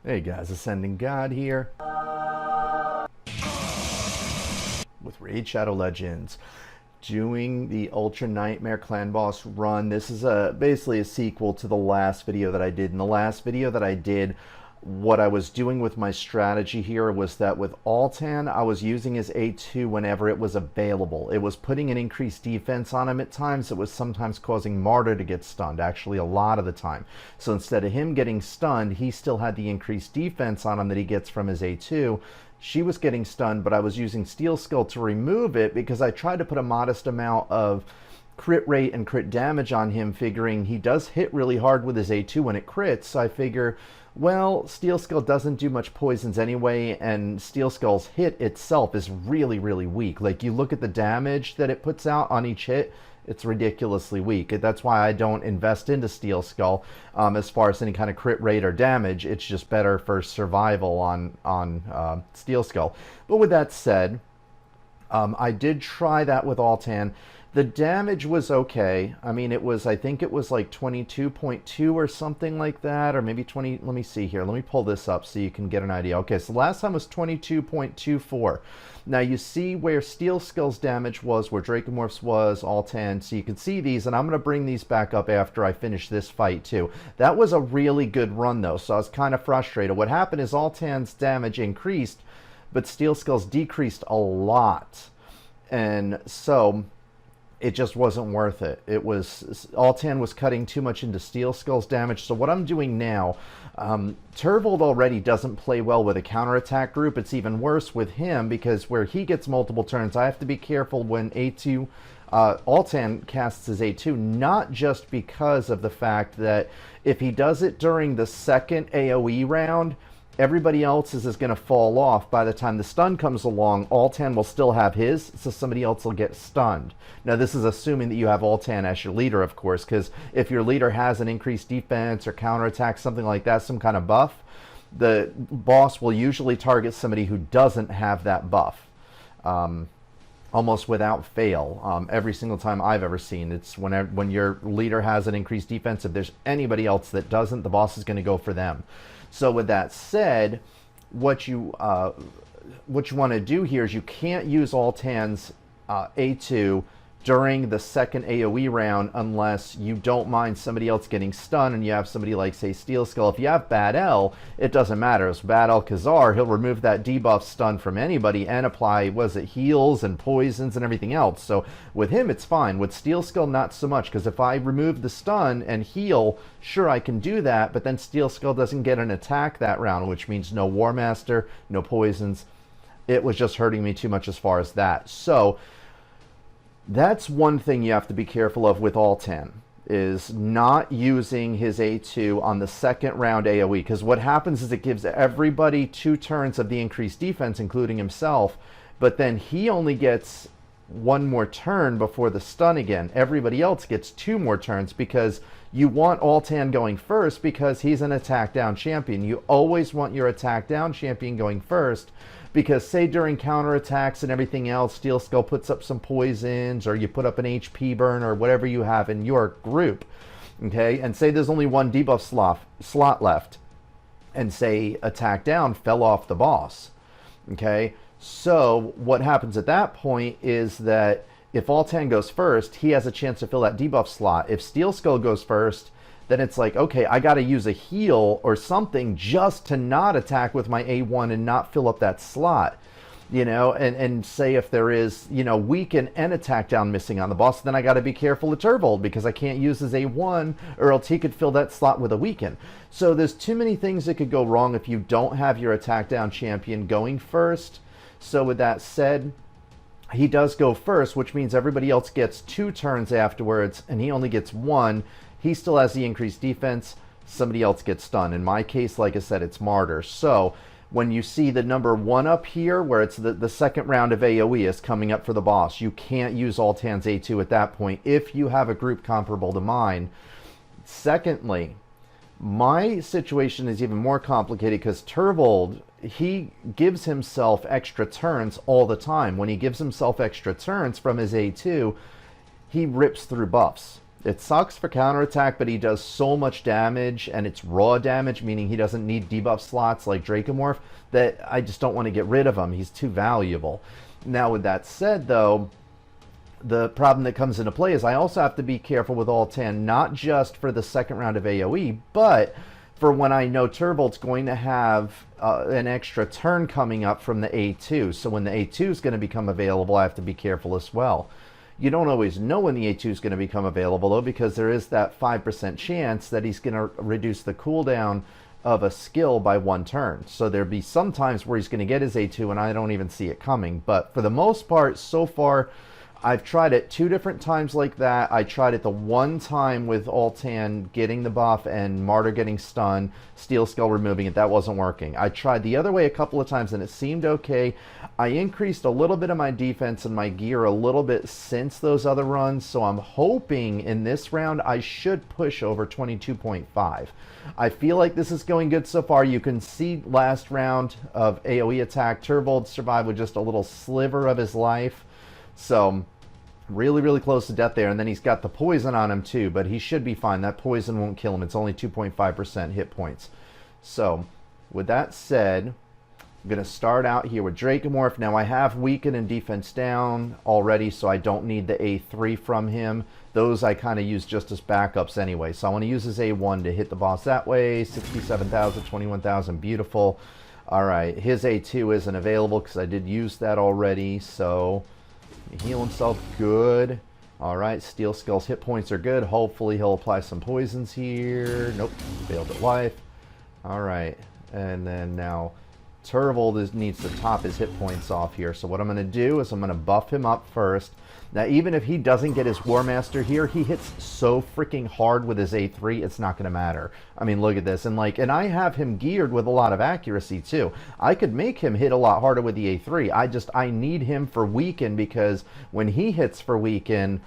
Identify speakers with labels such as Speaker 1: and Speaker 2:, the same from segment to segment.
Speaker 1: Hey guys, AscendantGod here with Raid Shadow Legends, doing the Ultra Nightmare Clan Boss run. This is basically a sequel to the last video that I did. In the last video that I did, what I was doing with my strategy here was that with Altan, I was using his A2 whenever it was available. It was putting an increased defense on him at times. It was sometimes causing Martyr to get stunned, actually a lot of the time. So instead of him getting stunned, he still had the increased defense on him that he gets from his A2. She was getting stunned, but I was using Steel Skull to remove it because I tried to put a modest amount of crit rate and crit damage on him, figuring he does hit really hard with his A2 when it crits. So I figure, well, Steel Skull doesn't do much poisons anyway, and Steel Skull's hit itself is really, really weak. Like, you look at the damage that it puts out on each hit, it's ridiculously weak. That's why I don't invest into Steel Skull as far as any kind of crit rate or damage. It's just better for survival on Steel Skull. But with that said, I did try that with Altan. The damage was okay. I mean, I think it was like 22.2 or something like that, or maybe 20. Let me see here. Let me pull this up so you can get an idea. Okay, so last time was 22.24. Now you see where Steel Skull's damage was, where Dracomorph's was, Altan. So you can see these, and I'm going to bring these back up after I finish this fight too. That was a really good run though, so I was kind of frustrated. What happened is Altan's damage increased, but Steel Skull's decreased a lot. And so it just wasn't worth it. Altan was cutting too much into Steel Skull's damage. So what I'm doing now, Turvold already doesn't play well with a counterattack group. It's even worse with him because where he gets multiple turns, I have to be careful when A2 Altan casts his A2, not just because of the fact that if he does it during the second AoE round, everybody else's is going to fall off. By the time the stun comes along, Altan will still have his, so somebody else will get stunned. Now, this is assuming that you have Altan as your leader, of course, because if your leader has an increased defense or counterattack, something like that, some kind of buff, the boss will usually target somebody who doesn't have that buff. Almost without fail, every single time I've ever seen. It's when your leader has an increased defense, if there's anybody else that doesn't, the boss is going to go for them. So with that said, what you want to do here is you can't use Altan's A2 during the second AoE round unless you don't mind somebody else getting stunned and you have somebody like, say, Steel Skull. If you have Bad L, it doesn't matter. It's Bad El Khazar, he'll remove that debuff stun from anybody and apply, heals and poisons and everything else. So with him, it's fine. With Steel Skull, not so much, because if I remove the stun and heal, sure, I can do that, but then Steel Skull doesn't get an attack that round, which means no War Master, no poisons. It was just hurting me too much as far as that. So that's one thing you have to be careful of with Altan, is not using his A2 on the second round AoE, because what happens is it gives everybody 2 turns of the increased defense, including himself, but then he only gets 1 more turn before the stun again. Everybody else gets 2 more turns because you want Altan going first because he's an attack down champion. You always want your attack down champion going first, because say during counterattacks and everything else, Steel Skull puts up some poisons, or you put up an HP burn, or whatever you have in your group, okay? And say there's only 1 debuff slot left, and say attack down fell off the boss, okay? So what happens at that point is that if Altan goes first, he has a chance to fill that debuff slot. If Steel Skull goes first, then it's like, okay, I got to use a heal or something just to not attack with my A1 and not fill up that slot, and say if there is, weaken and attack down missing on the boss, then I got to be careful of Turvold because I can't use his A1 or else he could fill that slot with a weaken. So there's too many things that could go wrong if you don't have your attack down champion going first. So with that said, he does go first, which means everybody else gets 2 turns afterwards and he only gets 1. He still has the increased defense. Somebody else gets stunned. In my case, like I said, it's Martyr. So when you see the number 1 up here, where it's the second round of AoE is coming up for the boss, you can't use Altan's A2 at that point if you have a group comparable to mine. Secondly, my situation is even more complicated because Turvold, he gives himself extra turns all the time. When he gives himself extra turns from his A2, he rips through buffs. It sucks for counterattack, but he does so much damage, and it's raw damage, meaning he doesn't need debuff slots like Dracomorph, that I just don't want to get rid of him. He's too valuable. Now, with that said, though, the problem that comes into play is I also have to be careful with Altan, not just for the second round of AoE, but for when I know Turvold's going to have an extra turn coming up from the A2. So when the A2 is going to become available, I have to be careful as well. You don't always know when the A2 is going to become available, though, because there is that 5% chance that he's going to reduce the cooldown of a skill by 1 turn. So there'll be some times where he's going to get his A2 and I don't even see it coming. But for the most part, so far, I've tried it 2 different times like that. I tried it the one time with Altan getting the buff and Martyr getting stunned, Steel Skull removing it. That wasn't working. I tried the other way a couple of times and it seemed okay. I increased a little bit of my defense and my gear a little bit since those other runs, so I'm hoping in this round I should push over 22.5. I feel like this is going good so far. You can see last round of AoE attack, Turvold survived with just a little sliver of his life. So really, really close to death there. And then he's got the poison on him too, but he should be fine. That poison won't kill him. It's only 2.5% hit points. So with that said, I'm going to start out here with Dracomorph. Now I have weaken and defense down already, so I don't need the A3 from him. Those I kind of use just as backups anyway. So I want to use his A1 to hit the boss that way. 67,000, 21,000, beautiful. All right, his A2 isn't available because I did use that already, so heal himself, good. All right, Steel Skull's hit points are good. Hopefully he'll apply some poisons here. Nope, failed at life. All right, and then now Turvold needs to top his hit points off here. So what I'm going to do is I'm going to buff him up first. Now, even if he doesn't get his War Master here, he hits so freaking hard with his A3, it's not going to matter. I mean, look at this. And I have him geared with a lot of accuracy, too. I could make him hit a lot harder with the A3. I need him for weaken, because when he hits for weaken,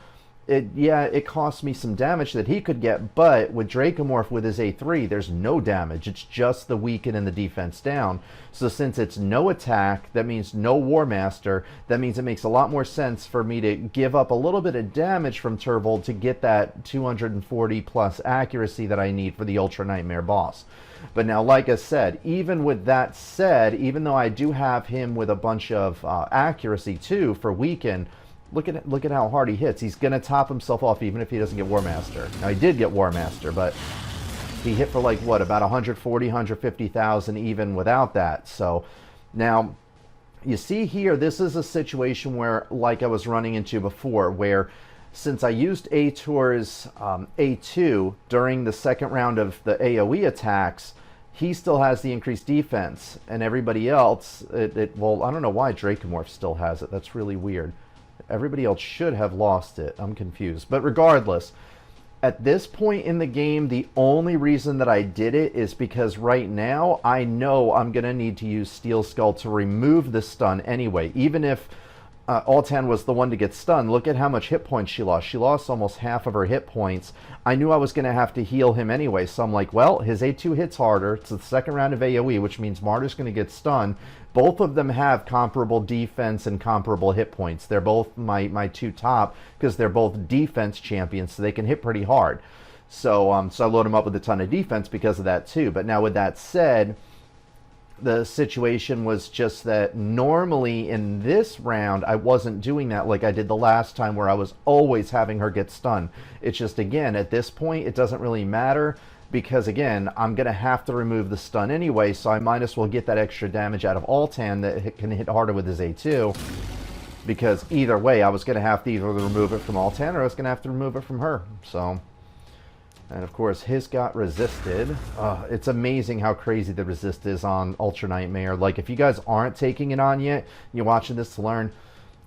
Speaker 1: it costs me some damage that he could get, but with Dracomorph with his A3, there's no damage. It's just the weaken and the defense down. So since it's no attack, that means no War Master. That means it makes a lot more sense for me to give up a little bit of damage from Turvold to get that 240 plus accuracy that I need for the Ultra Nightmare boss. But now, like I said, even with that said, even though I do have him with a bunch of accuracy too for weaken, look at how hard he hits. He's going to top himself off even if he doesn't get War Master. Now, he did get War Master, but he hit for like, what, about 140, 150,000 even without that. So now, you see here, this is a situation where, like I was running into before, where since I used Ator's A2 during the second round of the AoE attacks, he still has the increased defense, and everybody else, well, I don't know why Dracomorph still has it. That's really weird. Everybody else should have lost it. I'm confused. But regardless, at this point in the game, the only reason that I did it is because right now I know I'm going to need to use Steel Skull to remove the stun anyway. Even if Altan was the one to get stunned, look at how much hit points she lost. She lost almost half of her hit points. I knew I was going to have to heal him anyway, so I'm like, well, his A2 hits harder. It's the second round of AoE, which means Martyr's going to get stunned. Both of them have comparable defense and comparable hit points. They're both my two top because they're both defense champions, so they can hit pretty hard. So, so I load them up with a ton of defense because of that too. But now with that said, the situation was just that normally in this round, I wasn't doing that like I did the last time where I was always having her get stunned. It's just, again, at this point, it doesn't really matter because, again, I'm going to have to remove the stun anyway, so I might as well get that extra damage out of Altan that can hit harder with his A2, because either way, I was going to have to either remove it from Altan or I was going to have to remove it from her, so... And of course, his got resisted. It's amazing how crazy the resist is on Ultra Nightmare. Like, if you guys aren't taking it on yet, you're watching this to learn.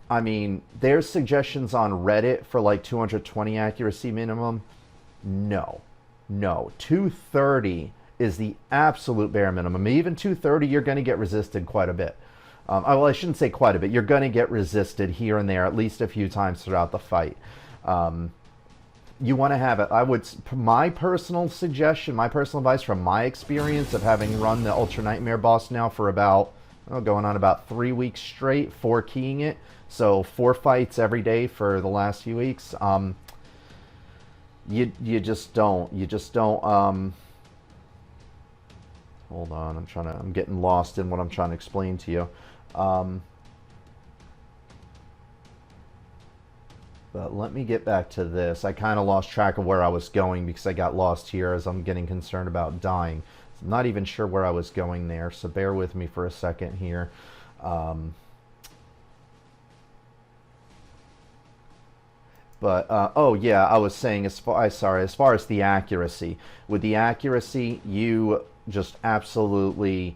Speaker 1: I mean, there's suggestions on Reddit for like 220 accuracy minimum. No. 230 is the absolute bare minimum. Even 230, you're going to get resisted quite a bit. Well, I shouldn't say quite a bit. You're going to get resisted here and there at least a few times throughout the fight. You want to have it. My personal suggestion, my personal advice from my experience of having run the Ultra Nightmare boss now for about, going on about 3 weeks straight, 4 keying it. So 4 fights every day for the last few weeks. You just don't. You just don't. Hold on, I'm getting lost in what I'm trying to explain to you. But let me get back to this. I kind of lost track of where I was going because I got lost here as I'm getting concerned about dying. I'm not even sure where I was going there, so bear with me for a second here. Oh yeah, I was saying as far as the accuracy. With the accuracy, you just absolutely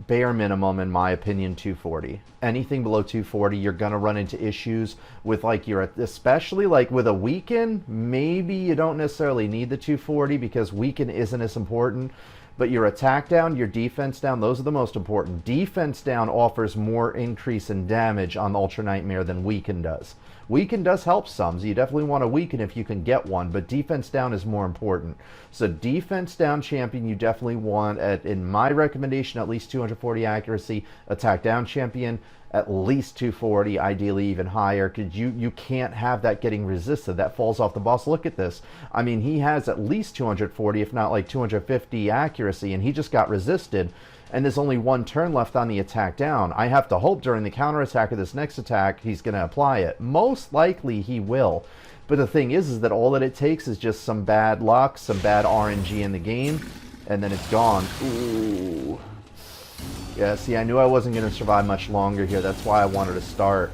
Speaker 1: bare minimum, in my opinion, 240. Anything below 240, you're gonna run into issues with like especially like with a weaken. Maybe you don't necessarily need the 240 because weaken isn't as important. But your attack down, your defense down, those are the most important. Defense down offers more increase in damage on the Ultra Nightmare than weaken does. Weaken does help some, so you definitely want to weaken if you can get one, but defense down is more important. So defense down champion, you definitely want, in my recommendation, at least 240 accuracy. Attack down champion, at least 240, ideally even higher, because you can't have that getting resisted. That falls off the boss. Look at this. I mean, he has at least 240, if not like 250 accuracy, and he just got resisted. And there's only one turn left on the attack down. I have to hope during the counterattack of this next attack, he's going to apply it. Most likely he will. But the thing is that all that it takes is just some bad luck, some bad RNG in the game, and then it's gone. Ooh. Yeah, see, I knew I wasn't going to survive much longer here. That's why I wanted to start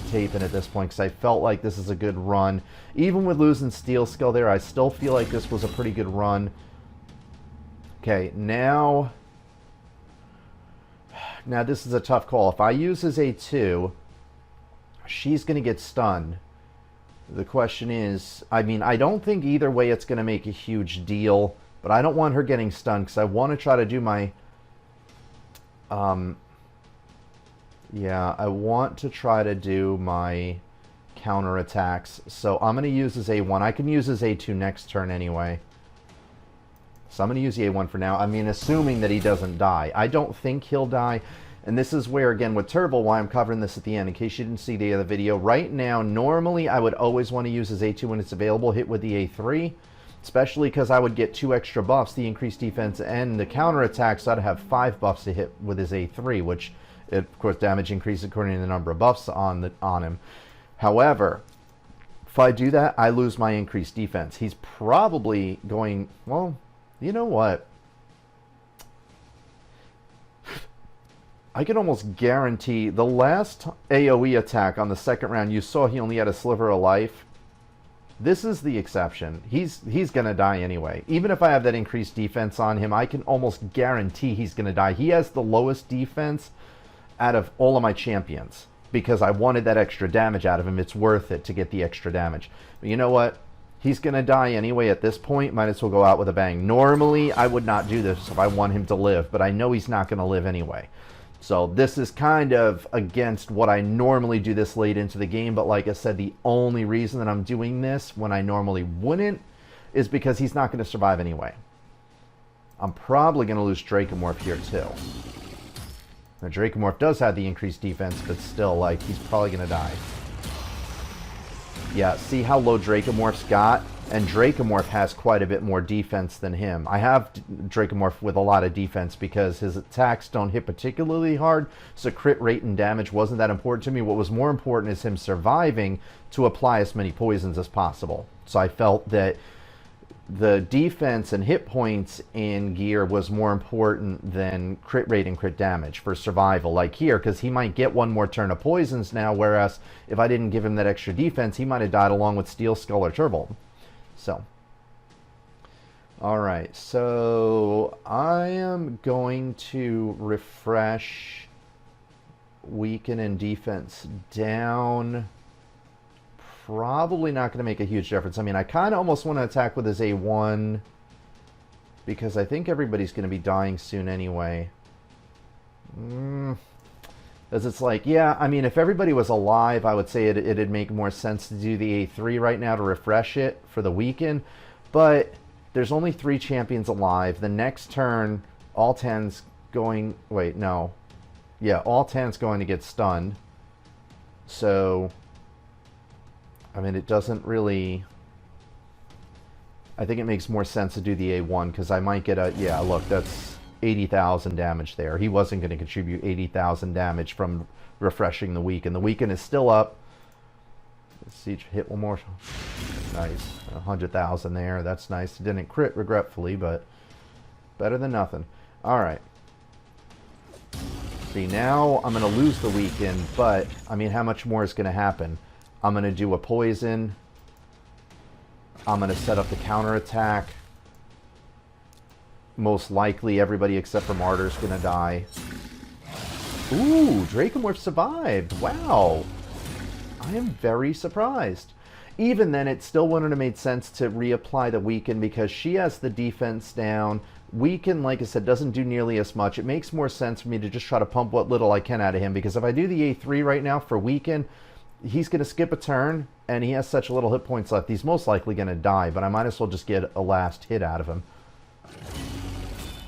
Speaker 1: taping at this point, because I felt like this is a good run. Even with losing Steel Skill there, I still feel like this was a pretty good run. Okay, now this is a tough call. If I use his A2, she's going to get stunned. The question is, I mean, I don't think either way it's going to make a huge deal, but I don't want her getting stunned because I want to try to do my... yeah, I want to try to do my counterattacks. So I'm going to use his A1. I can use his A2 next turn anyway. So I'm going to use the A1 for now. I mean, assuming that he doesn't die. I don't think he'll die. And this is where, again, with Turvold, why I'm covering this at the end, in case you didn't see the other video. Right now, normally, I would always want to use his A2 when it's available, hit with the A3. Especially because I would get 2 extra buffs, the increased defense and the counterattack, so I'd have 5 buffs to hit with his A3, which, of course, damage increases according to the number of buffs on him. However, if I do that, I lose my increased defense. He's probably going, well... You know what? I can almost guarantee the last AoE attack on the second round, you saw he only had a sliver of life. This is the exception. He's going to die anyway. Even if I have that increased defense on him, I can almost guarantee he's going to die. He has the lowest defense out of all of my champions because I wanted that extra damage out of him. It's worth it to get the extra damage. But you know what? He's going to die anyway at this point. Might as well go out with a bang. Normally, I would not do this if I want him to live, but I know he's not going to live anyway. So this is kind of against what I normally do this late into the game, but like I said, the only reason that I'm doing this when I normally wouldn't is because he's not going to survive anyway. I'm probably going to lose Dracomorph here too. Now, Dracomorph does have the increased defense, but still, like, he's probably going to die. Yeah, see how low Dracomorph's got? And Dracomorph has quite a bit more defense than him. I have Dracomorph with a lot of defense because his attacks don't hit particularly hard, so crit rate and damage wasn't that important to me. What was more important is him surviving to apply as many poisons as possible. So I felt that the defense and hit points in gear was more important than crit rate and crit damage for survival, like here, because he might get one more turn of poisons now, whereas if I didn't give him that extra defense, he might have died along with Steel Skull or Turvold. So, alright, so I am going to refresh weaken and defense down. Probably not going to make a huge difference. I mean, I kind of almost want to attack with his A1 because I think everybody's going to be dying soon anyway. Because it's like, yeah, I mean, if everybody was alive, I would say it'd make more sense to do the A3 right now to refresh it for the weekend. But there's only 3 champions alive. The next turn, all 10's going... Wait, no. Yeah, all 10's going to get stunned. So... I mean, it doesn't really... I think it makes more sense to do the A1 because I might get a, yeah, look, that's 80,000 damage there. He wasn't going to contribute 80,000 damage from refreshing the weaken. The weaken is still up. Let's see, hit one more. Nice. 100,000 there. That's nice. It didn't crit, regretfully, but better than nothing. All right. See, now I'm going to lose the weaken, but, I mean, how much more is going to happen? I'm going to do a poison. I'm going to set up the counterattack. Most likely everybody except for Martyr is going to die. Ooh, Dracomorph survived. Wow. I am very surprised. Even then, it still wouldn't have made sense to reapply the weaken because she has the defense down. Weaken, like I said, doesn't do nearly as much. It makes more sense for me to just try to pump what little I can out of him because if I do the A3 right now for weaken, he's going to skip a turn and he has such little hit points left. He's most likely going to die, but I might as well just get a last hit out of him.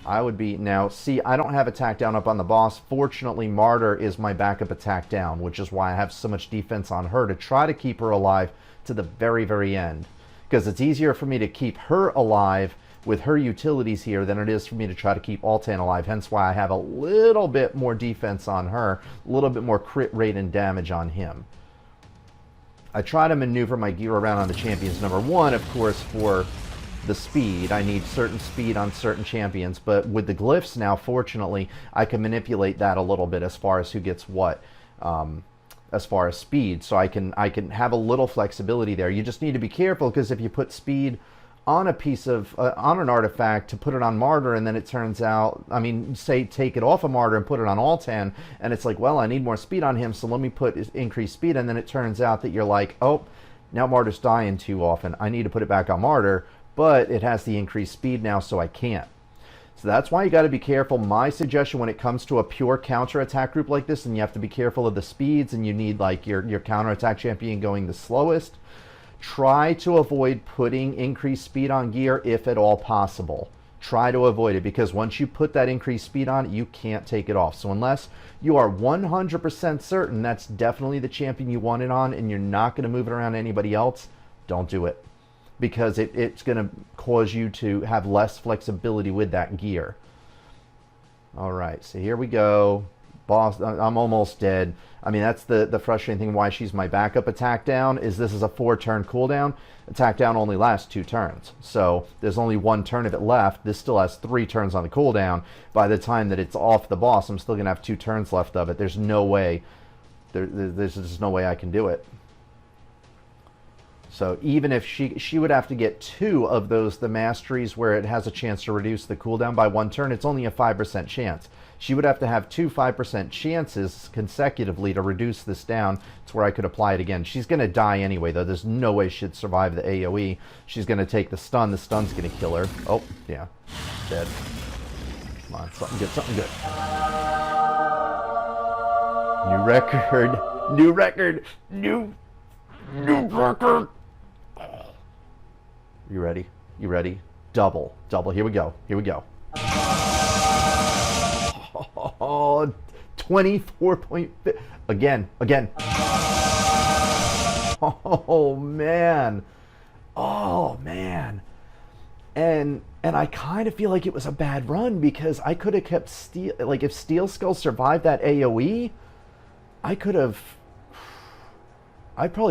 Speaker 1: I would be, now, see, I don't have attack down up on the boss. Fortunately, Martyr is my backup attack down, which is why I have so much defense on her to try to keep her alive to the very, very end. Because it's easier for me to keep her alive with her utilities here than it is for me to try to keep Altan alive. Hence why I have a little bit more defense on her, a little bit more crit rate and damage on him. I try to maneuver my gear around on the champions. Number one, of course, for the speed. I need certain speed on certain champions, but with the glyphs now, fortunately, I can manipulate that a little bit as far as who gets what, as far as speed. So I can have a little flexibility there. You just need to be careful because if you put speed on a piece of on an artifact to put it on Martyr, and then it turns out, I mean, say take it off of Martyr and put it on Altan, and it's like, well, I need more speed on him, so let me put increased speed, and then it turns out that you're like, oh, now Martyr's dying too often. I need to put it back on Martyr. But it has the increased speed now, so I can't. So that's why you got to be careful. My suggestion when it comes to a pure counterattack group like this, and you have to be careful of the speeds, and you need like your counterattack champion going the slowest, try to avoid putting increased speed on gear if at all possible. Try to avoid it, because once you put that increased speed on, you can't take it off. So unless you are 100% certain that's definitely the champion you want it on, and you're not going to move it around anybody else, don't do it. Because it's going to cause you to have less flexibility with that gear. All right, so here we go. Boss, I'm almost dead. I mean, that's the frustrating thing why she's my backup attack down, is this is a 4-turn cooldown. Attack down only lasts 2 turns. So there's only 1 turn of it left. This still has 3 turns on the cooldown. By the time that it's off the boss, I'm still going to have 2 turns left of it. There's no way. There's just no way I can do it. So even if she would have to get 2 of those, the masteries where it has a chance to reduce the cooldown by 1 turn, it's only a 5% chance. She would have to have 2 5% chances consecutively to reduce this down to where I could apply it again. She's going to die anyway, though. There's no way she'd survive the AoE. She's going to take the stun. The stun's going to kill her. Oh, yeah. Dead. Come on, something good, something good. New record. New record. New record. You ready? You ready? Double. Double. Here we go. Here we go. Oh, 24.5. Again. Again. Oh, man. Oh, man. And I kind of feel like it was a bad run because I could have kept Steel. Like, if Steel Skull survived that AoE, I probably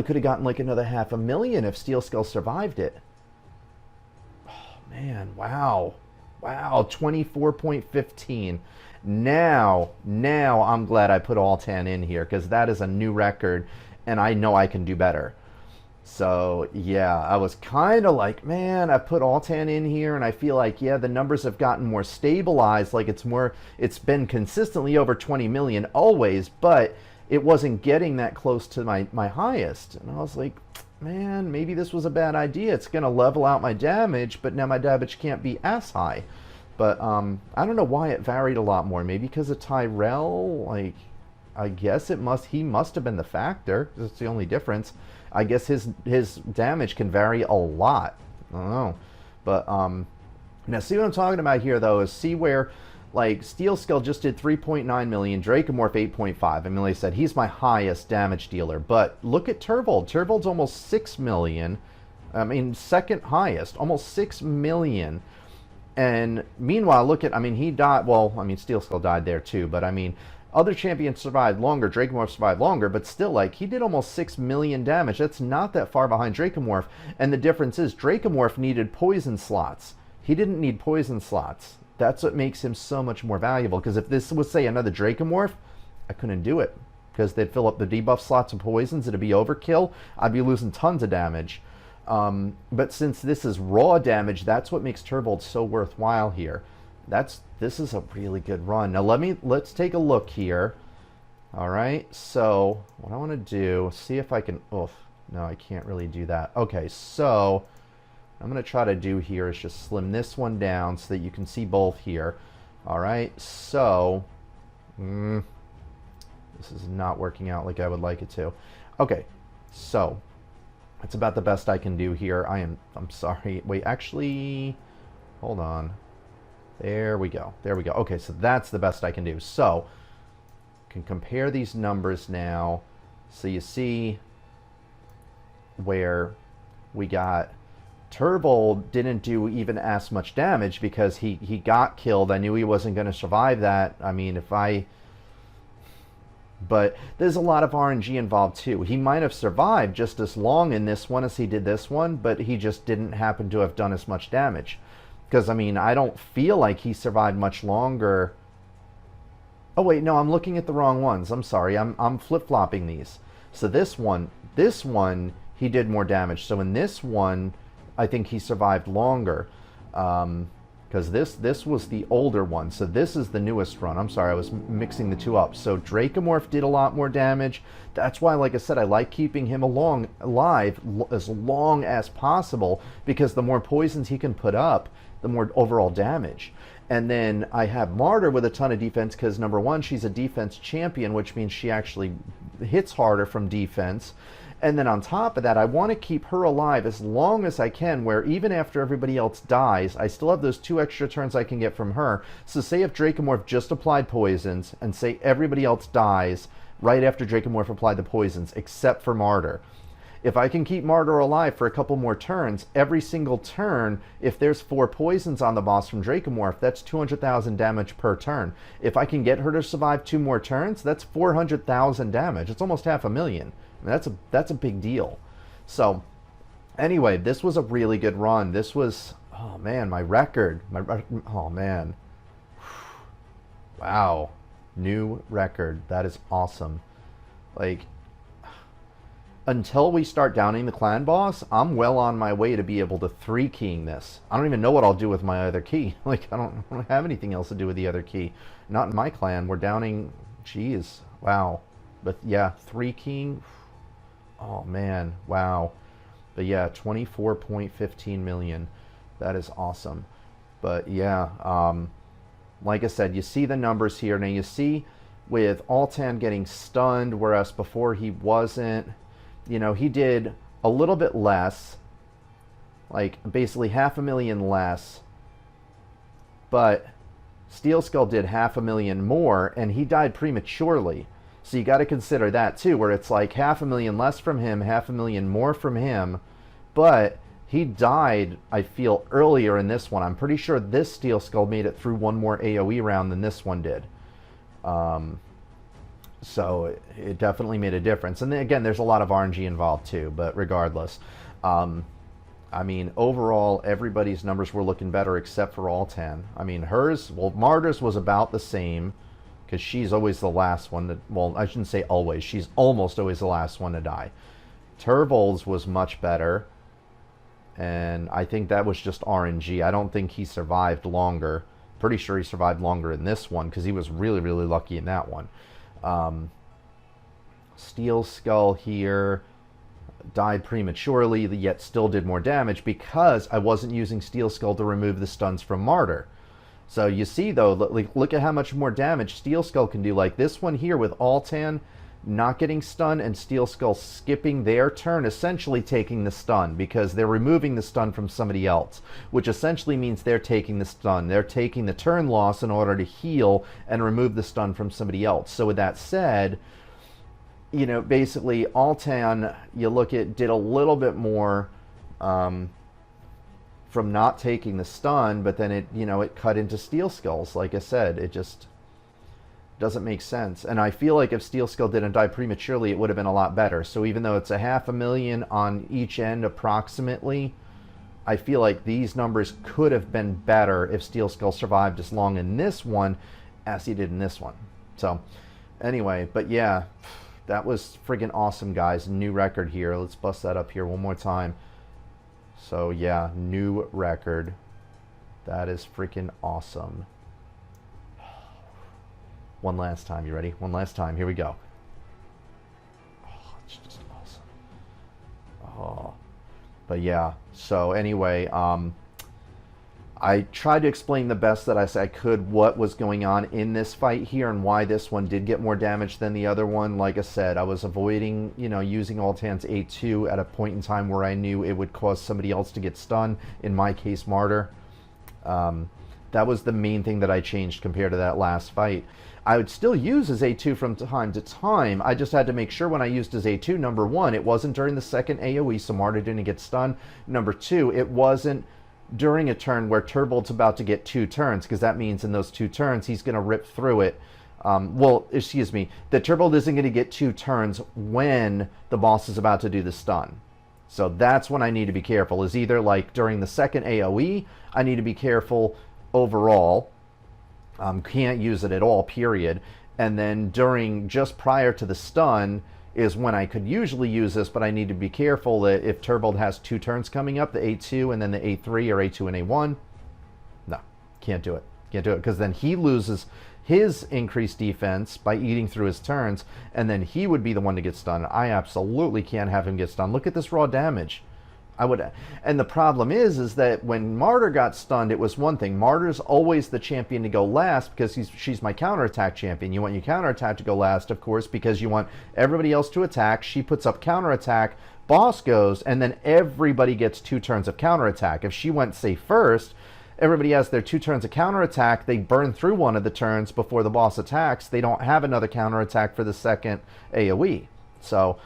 Speaker 1: could have gotten like another 500,000 if Steel Skull survived it. Oh, man, wow. Wow, 24.15. Now I'm glad I put Altan in here because that is a new record and I know I can do better. So, yeah, I was kind of like, man, I put Altan in here and I feel like, yeah, the numbers have gotten more stabilized. Like it's been consistently over 20 million always, but it wasn't getting that close to my highest. And I was like, man, maybe this was a bad idea. It's going to level out my damage, but now my damage can't be as high. But I don't know why it varied a lot more. Maybe because of Tyrell. Like, I guess he must have been the factor. That's the only difference. I guess his damage can vary a lot. I don't know. But now see what I'm talking about here, though, is see where, like, Steel Skull just did 3.9 million, Dracomorph 8.5. I mean, like I said, he's my highest damage dealer. But look at Turvold. Turvold's almost 6 million. I mean, second highest, almost 6 million. And meanwhile, look at, I mean, he died, well, I mean, Steel Skull died there too, but I mean, other champions survived longer, Dracomorph survived longer, but still, like, he did almost 6 million damage. That's not that far behind Dracomorph. And the difference is, Dracomorph needed poison slots. He didn't need poison slots. That's what makes him so much more valuable, because if this was, say, another Dracomorph, I couldn't do it, because they'd fill up the debuff slots with poisons, it'd be overkill, I'd be losing tons of damage. But since this is raw damage, that's what makes Turvold so worthwhile here. This is a really good run. Now let's take a look here. All right, so what I want to do, see if I can, oof, no, I can't really do that. Okay, so I'm going to try to do here is just slim this one down so that you can see both here. All right, so this is not working out like I would like it to. Okay, so that's about the best I can do here. I'm sorry. Wait, actually, hold on. There we go. There we go. Okay, so that's the best I can do. So, can compare these numbers now. So you see where we got Turvold didn't do even as much damage because he got killed. I knew he wasn't going to survive that. I mean, but there's a lot of RNG involved too. He might have survived just as long in this one as he did this one, but he just didn't happen to have done as much damage. Because, I mean, I don't feel like he survived much longer. Oh, wait, no, I'm looking at the wrong ones. I'm sorry, I'm flip-flopping these. So this one, he did more damage. So in this one, I think he survived longer. Because this was the older one. So this is the newest run. I'm sorry, I was mixing the two up. So Dracomorph did a lot more damage. That's why, like I said, I like keeping him alive as long as possible, because the more poisons he can put up, the more overall damage. And then I have Martyr with a ton of defense because, number one, she's a defense champion, which means she actually hits harder from defense. And then on top of that, I want to keep her alive as long as I can, where even after everybody else dies, I still have those 2 extra turns I can get from her. So say if Dracomorph just applied poisons, and say everybody else dies right after Dracomorph applied the poisons, except for Martyr. If I can keep Martyr alive for a couple more turns, every single turn, if there's 4 poisons on the boss from Dracomorph, that's 200,000 damage per turn. If I can get her to survive 2 more turns, that's 400,000 damage. It's almost 500,000. I mean, that's a big deal. So, anyway, this was a really good run. This was, oh man, my record. Oh man. Wow. New record. That is awesome. Like, until we start downing the clan boss, I'm well on my way to be able to 3-keying this. I don't even know what I'll do with my other key. Like, I don't have anything else to do with the other key. Not in my clan. We're downing, geez, wow. But yeah, 3-keying, oh man, wow. But yeah, 24.15 million. That is awesome. But yeah, like I said, you see the numbers here. Now you see with Altan getting stunned, whereas before he wasn't. You know, he did a little bit less, like basically 500,000 less, but Steel Skull did 500,000 more, and he died prematurely. So you got to consider that too, where it's like 500,000 less from him, 500,000 more from him, but he died, I feel, earlier in this one. I'm pretty sure this Steel Skull made it through one more AoE round than this one did. So it definitely made a difference. And then again, there's a lot of RNG involved too, but regardless, I mean, overall, everybody's numbers were looking better except for Altan. I mean, hers, well, Martyr's was about the same, because she's always the last one to, well, I shouldn't say always, she's almost always the last one to die. Turvold's was much better, and I think that was just RNG. I don't think he survived longer. Pretty sure he survived longer in this one, because he was really, really lucky in that one. Steel Skull here died prematurely, yet still did more damage because I wasn't using Steel Skull to remove the stuns from Martyr. So you see though, look at how much more damage Steel Skull can do. Like this one here with Altan not getting stunned and Steel Skull skipping their turn, essentially taking the stun because they're removing the stun from somebody else, which essentially means they're taking the stun. They're taking the turn loss in order to heal and remove the stun from somebody else. So with that said, you know, basically Altan, you look at, did a little bit more, from not taking the stun, but then it, you know, it cut into Steel Skulls. Like I said, it just doesn't make sense. And I feel like if Steel Skull didn't die prematurely, it would have been a lot better. So even though it's a 500,000 on each end approximately, I feel like these numbers could have been better if Steel Skull survived as long in this one as he did in this one. So anyway, but yeah, that was friggin' awesome, guys. New record here. Let's bust that up here one more time. So yeah, new record. That is freaking awesome. One last time. You ready? One last time. Here we go. Oh, it's just awesome. Oh. But yeah, so anyway, I tried to explain the best that I could what was going on in this fight here and why this one did get more damage than the other one. Like I said, I was avoiding, you know, using Altan's A2 at a point in time where I knew it would cause somebody else to get stunned, in my case, Martyr. That was the main thing that I changed compared to that last fight. I would still use his A2 from time to time. I just had to make sure when I used his A2, number one, it wasn't during the second AoE, so Martyr didn't get stunned. Number two, it wasn't during a turn where Turvold's about to get 2 turns, because that means in those 2 turns he's going to rip through it. Well, excuse me, the Turvold isn't going to get 2 turns when the boss is about to do the stun. So that's when I need to be careful, is either like during the second AoE, I need to be careful overall, can't use it at all, period. And then during, just prior to the stun, is when I could usually use this, but I need to be careful that if Turvold has 2 turns coming up, the A2 and then the A3 or A2 and A1, no, can't do it. Can't do it, because then he loses his increased defense by eating through his turns, and then he would be the one to get stunned. I absolutely can't have him get stunned. Look at this raw damage. I would, and the problem is that when Martyr got stunned, it was one thing. Martyr's always the champion to go last because she's my counterattack champion. You want your counterattack to go last, of course, because you want everybody else to attack. She puts up counterattack, boss goes, and then everybody gets 2 turns of counterattack. If she went, say, first, everybody has their 2 turns of counterattack. They burn through one of the turns before the boss attacks. They don't have another counterattack for the second AoE. So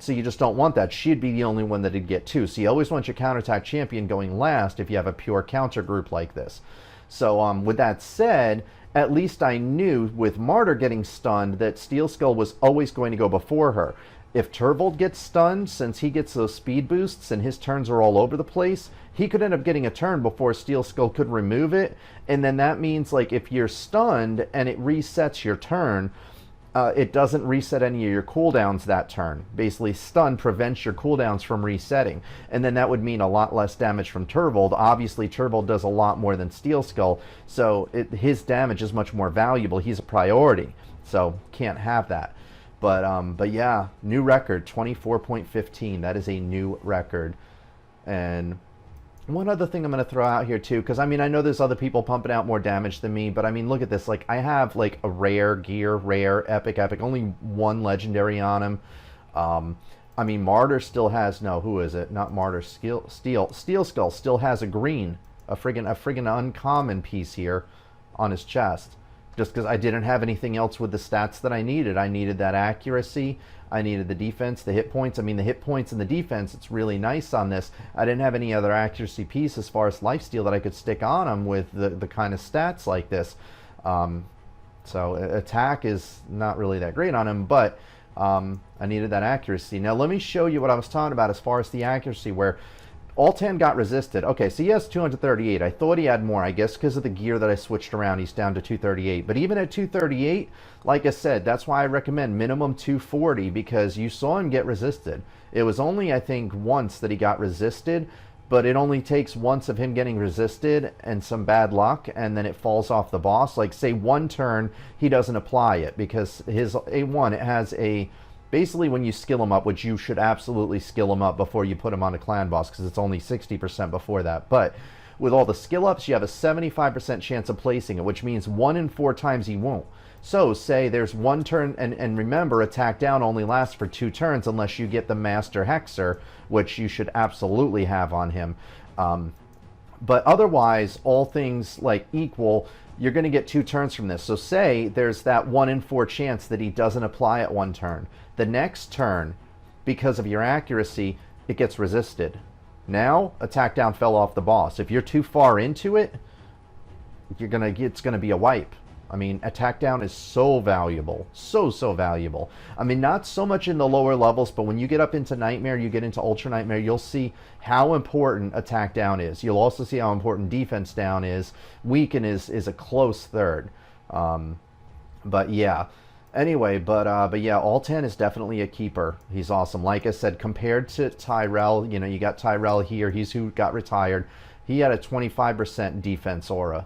Speaker 1: you just don't want that. She'd be the only one that'd get 2. So you always want your counterattack champion going last if you have a pure counter group like this. So with that said, at least I knew with Martyr getting stunned that Steel Skull was always going to go before her. If Turvold gets stunned, since he gets those speed boosts and his turns are all over the place, he could end up getting a turn before Steel Skull could remove it. And then that means, like, if you're stunned and it resets your turn, it doesn't reset any of your cooldowns that turn. Basically, stun prevents your cooldowns from resetting. And then that would mean a lot less damage from Turvold. Obviously, Turvold does a lot more than Steel Skull, so his damage is much more valuable. He's a priority, so can't have that. But yeah, new record, 24.15. That is a new record. And one other thing I'm going to throw out here too, because I mean, I know there's other people pumping out more damage than me, but I mean, look at this. Like, I have like a rare gear, rare, epic, only 1 legendary on him. I mean, Martyr still has, no, who is it? Not Martyr, Steel Skull still has a green, a friggin' uncommon piece here on his chest. Just because I didn't have anything else with the stats that I needed. I needed that accuracy. I needed the defense, the hit points. I mean, the hit points and the defense, it's really nice on this. I didn't have any other accuracy piece as far as lifesteal that I could stick on him with the kind of stats like this. So attack is not really that great on him, but I needed that accuracy. Now let me show you what I was talking about as far as the accuracy, where Altan got resisted. Okay, so he has 238. I thought he had more, I guess, because of the gear that I switched around. He's down to 238. But even at 238, like I said, that's why I recommend minimum 240, because you saw him get resisted. It was only, I think, once that he got resisted, but it only takes once of him getting resisted and some bad luck, and then it falls off the boss. Like, say, 1 turn, he doesn't apply it, because his A1, it has a... Basically, when you skill him up, which you should absolutely skill him up before you put him on a clan boss, because it's only 60% before that. But with all the skill ups, you have a 75% chance of placing it, which means 1 in 4 times he won't. So say there's 1 turn, and remember, attack down only lasts for 2 turns unless you get the Master Hexer, which you should absolutely have on him. But otherwise, all things like equal, you're going to get 2 turns from this. So say there's that 1 in 4 chance that he doesn't apply at 1 turn. The next turn, because of your accuracy, it gets resisted. Now, attack down fell off the boss. If you're too far into it, it's gonna be a wipe. I mean, attack down is so valuable. So valuable. I mean, not so much in the lower levels, but when you get up into Nightmare, you get into Ultra Nightmare, you'll see how important attack down is. You'll also see how important defense down is. Weaken is a close third. But yeah. Anyway, but yeah, Altan is definitely a keeper. He's awesome. Like I said, compared to Tyrell, you know, you got Tyrell here. He's who got retired. He had a 25% defense aura.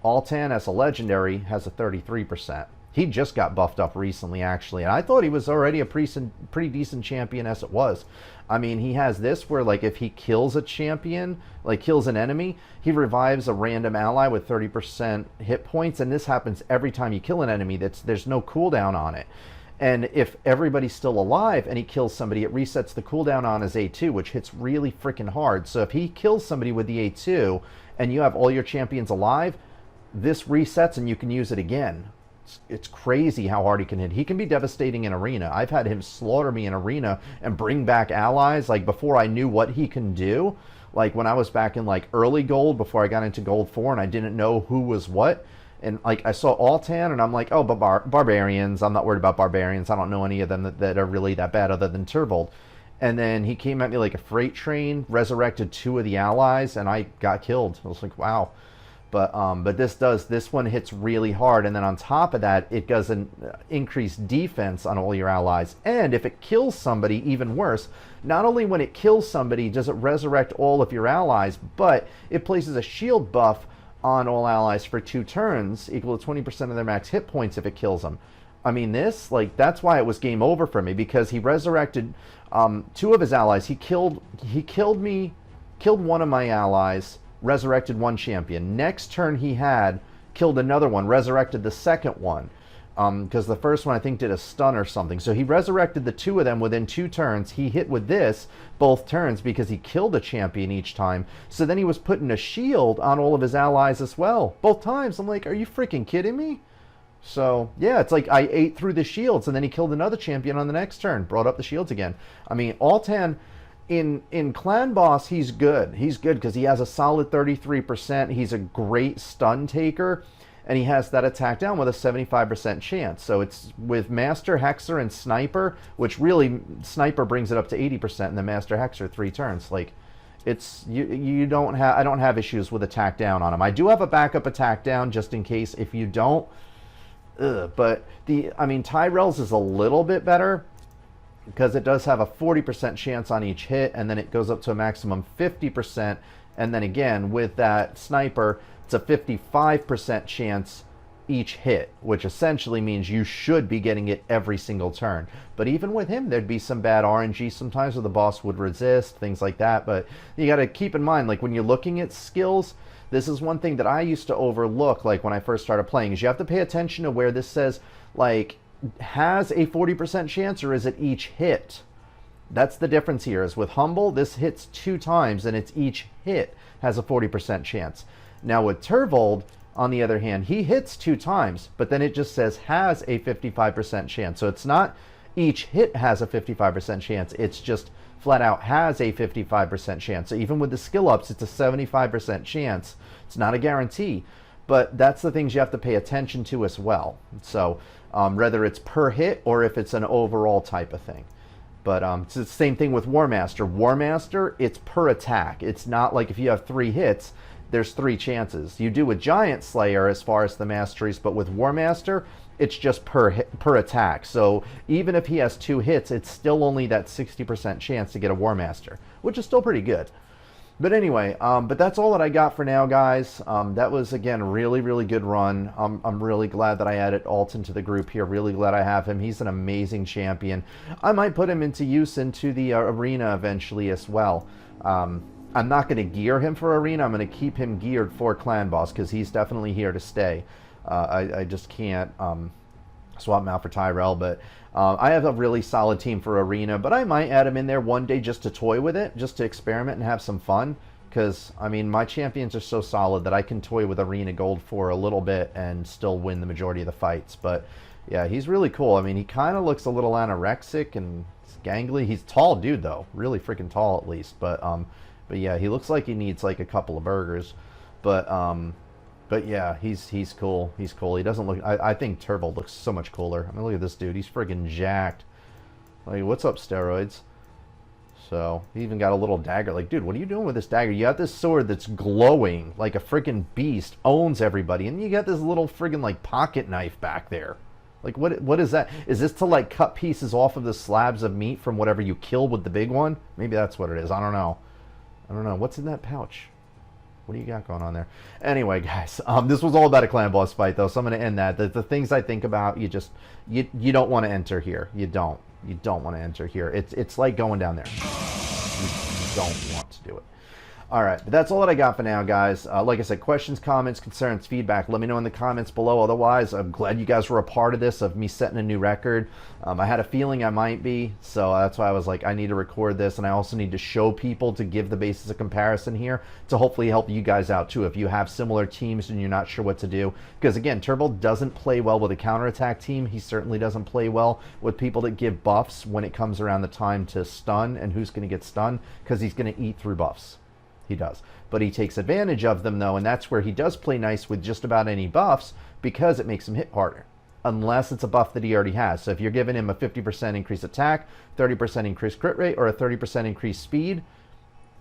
Speaker 1: Altan, as a legendary, has a 33%. He just got buffed up recently, actually, and I thought he was already a pretty decent champion as it was. I mean, he has this where, like, if he kills a champion, like kills an enemy, he revives a random ally with 30% hit points, and this happens every time you kill an enemy. There's no cooldown on it. And if everybody's still alive and he kills somebody, it resets the cooldown on his A2, which hits really freaking hard. So if he kills somebody with the A2 and you have all your champions alive, this resets and you can use it again. It's crazy how hard he can hit. He can be devastating in arena. I've had him slaughter me in arena and bring back allies, like, before I knew what he can do. Like, when I was back in, like, early gold, before I got into gold 4 and I didn't know who was what. And, like, I saw Altan and I'm like, oh, but barbarians. I'm not worried about barbarians. I don't know any of them that are really that bad other than Turvold. And then he came at me like a freight train, resurrected 2 of the allies, and I got killed. I was like, wow. But this one hits really hard, and then on top of that, it does an increased defense on all your allies. And if it kills somebody, even worse, not only when it kills somebody does it resurrect all of your allies, but it places a shield buff on all allies for 2 turns, equal to 20% of their max hit points if it kills them. I mean, this, like, that's why it was game over for me, because he resurrected 2 of his allies. He killed one of my allies, resurrected 1 champion. Next turn he had killed another one, resurrected the second one, because the first one I think did a stun or something. So he resurrected the 2 of them within 2 turns. He hit with this both turns because he killed a champion each time. So then he was putting a shield on all of his allies as well, both times. I'm like, are you freaking kidding me? So yeah, it's like I ate through the shields, and then he killed another champion on the next turn, brought up the shields again. I mean, Altan, in Clan Boss, he's good. He's good because he has a solid 33%. He's a great stun taker, and he has that attack down with a 75% chance. So it's with Master, Hexer, and Sniper, which really, Sniper brings it up to 80%, and the Master Hexer 3 turns. Like, it's, I don't have issues with attack down on him. I do have a backup attack down just in case if you don't. But I mean, Tyrell's is a little bit better, because it does have a 40% chance on each hit, and then it goes up to a maximum 50%, and then again, with that Sniper, it's a 55% chance each hit, which essentially means you should be getting it every single turn. But even with him, there'd be some bad RNG sometimes where the boss would resist, things like that. But you got to keep in mind, like, when you're looking at skills, this is one thing that I used to overlook, like, when I first started playing, is you have to pay attention to where this says, like, has a 40% chance, or is it each hit? That's the difference here. Is with Humble, this hits 2 times, and it's each hit has a 40% chance. Now with Turvold, on the other hand, he hits 2 times, but then it just says has a 55% chance. So it's not each hit has a 55% chance. It's just flat out has a 55% chance. So even with the skill ups, it's a 75% chance. It's not a guarantee, but that's the things you have to pay attention to as well. So whether it's per hit or if it's an overall type of thing. But it's the same thing with War Master. War Master, it's per attack. It's not like if you have 3 hits, there's 3 chances. You do with Giant Slayer as far as the masteries, but with War Master, it's just per attack. So even if he has 2 hits, it's still only that 60% chance to get a War Master, which is still pretty good. But anyway, but that's all that I got for now, guys. That was, again, really, really good run. I'm really glad that I added Altan to the group here. Really glad I have him. He's an amazing champion. I might put him into use into the arena eventually as well. I'm not going to gear him for arena. I'm going to keep him geared for Clan Boss because he's definitely here to stay. I just can't swap him out for Tyrell, but I have a really solid team for arena, but I might add him in there one day just to toy with it, just to experiment and have some fun, because I mean, my champions are so solid that I can toy with arena gold for a little bit and still win the majority of the fights. But yeah, he's really cool. I mean, he kind of looks a little anorexic and gangly. He's a tall dude though, really freaking tall at least. But But yeah, he looks like he needs like a couple of burgers. But yeah, he's cool. He's cool. He doesn't look. I think Turvold looks so much cooler. I mean, look at this dude. He's friggin' jacked. Like, what's up, steroids? So he even got a little dagger. Like, dude, what are you doing with this dagger? You got this sword that's glowing like a friggin' beast, owns everybody, and you got this little friggin' like pocket knife back there. Like, what is that? Is this to like cut pieces off of the slabs of meat from whatever you kill with the big one? Maybe that's what it is. I don't know. I don't know. What's in that pouch? What do you got going on there? Anyway, guys, this was all about a clan boss fight, though, so I'm going to end that. The things I think about, you don't want to enter here. You don't want to enter here. It's like going down there. You don't want to do it. All right, but that's all that I got for now, guys. Like I said, questions, comments, concerns, feedback, let me know in the comments below. Otherwise, I'm glad you guys were a part of this, of me setting a new record. I had a feeling I might be, so that's why I was like, I need to record this, and I also need to show people to give the basis of comparison here to hopefully help you guys out, too, if you have similar teams and you're not sure what to do. Because, again, Turvold doesn't play well with a counterattack team. He certainly doesn't play well with people that give buffs when it comes around the time to stun and who's going to get stunned, because he's going to eat through buffs. He does. But he takes advantage of them, though, and that's where he does play nice with just about any buffs, because it makes him hit harder. Unless it's a buff that he already has. So if you're giving him a 50% increased attack, 30% increased crit rate, or a 30% increased speed,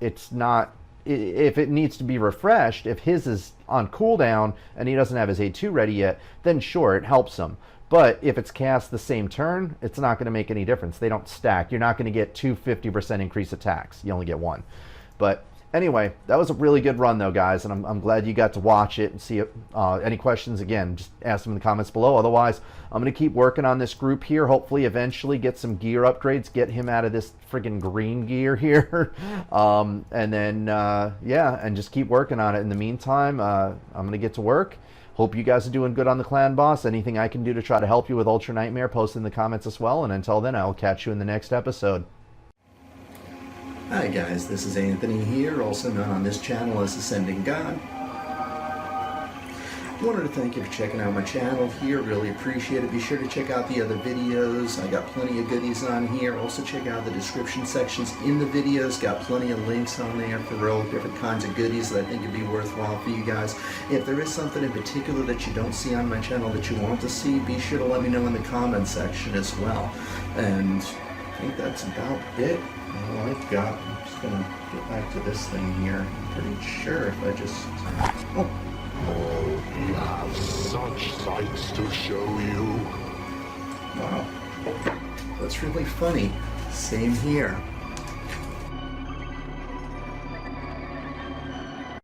Speaker 1: it's not... If it needs to be refreshed, if his is on cooldown and he doesn't have his A2 ready yet, then sure, it helps him. But if it's cast the same turn, it's not going to make any difference. They don't stack. You're not going to get two 50% increased attacks. You only get one. But... anyway, that was a really good run, though, guys, and I'm glad you got to watch it and see it. Any questions, again, just ask them in the comments below. Otherwise, I'm going to keep working on this group here. Hopefully, eventually get some gear upgrades, get him out of this friggin' green gear here. And then, yeah, and just keep working on it. In the meantime, I'm going to get to work. Hope you guys are doing good on the clan boss. Anything I can do to try to help you with Ultra Nightmare, post in the comments as well. And until then, I'll catch you in the next episode.
Speaker 2: Hi guys, this is Anthony here, also known on this channel as AscendantGod. Wanted to thank you for checking out my channel here, really appreciate it. Be sure to check out the other videos, I got plenty of goodies on here. Also check out the description sections in the videos, got plenty of links on there for real different kinds of goodies that I think would be worthwhile for you guys. If there is something in particular that you don't see on my channel that you want to see, be sure to let me know in the comment section as well. And I think that's about it. All I've got. I'm just gonna get back to this thing here. I'm pretty sure if I just... oh.
Speaker 3: We have such sights to show you.
Speaker 2: Wow. That's really funny. Same here.